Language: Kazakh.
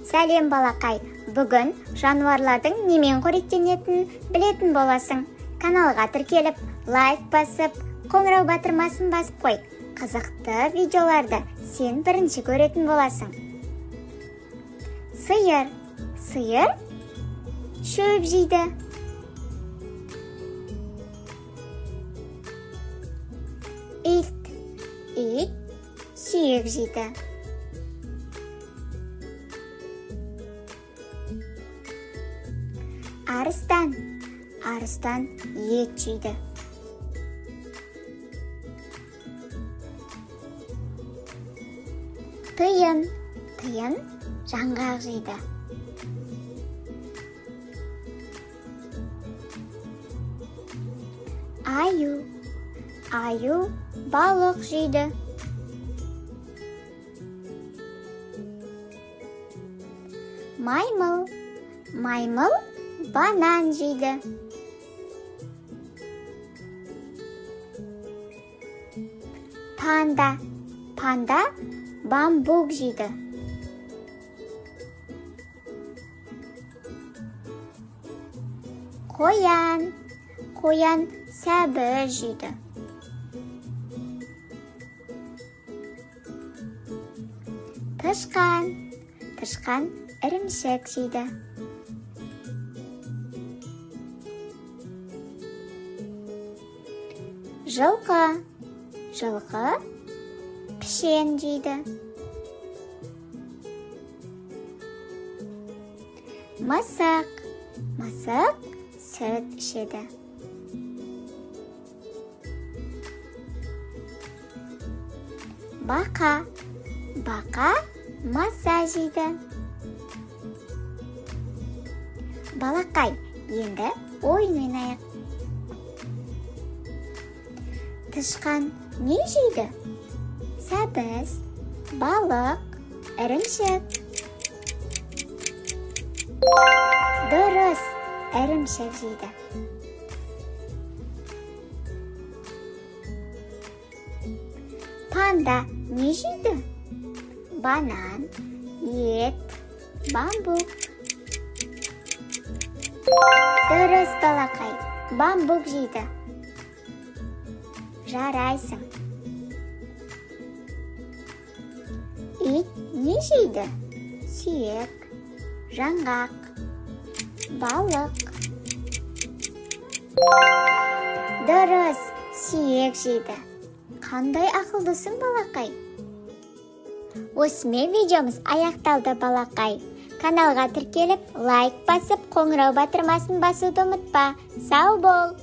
Сәлем балақай, бүгін жануарлардың немен қоректенетінін білетін боласың. Каналға тіркеліп, лайк басып, қоңырау батырмасын басып қой. Қызықты видеоларды сен бірінші көретін боласың. Сиыр. Сиыр шөп жейді. Ит. Ит сүйек жейді. Арыстан. Арыстан ет жейді. Тиын. Тиын жаңғақ жейді. Аю. Аю балық жейді. Маймыл. Маймыл банан жейді. Панда. Панда бамбук жейді. Қоян. Қоян сәбі жейді. Тышқан. Тышқан ірімшік жейді. Жылқы. Жылқы пішен жейді. Мысық. Мысық сүт ішеді. Бақа. Бақа маса жейді. Балақай, енді ойын ойнайық. Тышқан не жейді? Сәбіз, балық, ірімшік. Дұрыс, ірімшік жейді. Панда не жейді? Банан, ет, бамбук. Дұрыс балақай, бамбук жейді. Жарайсың. Ит не жейді? Сүйек, жаңғақ, балық. Дұрыс, сүйек жейді. Қандай ақылдысың балақай? Осымен видеомыз аяқталды балақай. Каналға тіркеліп, лайк басып, қоңырау батырмасын басуды ұмытпа. Сау бол!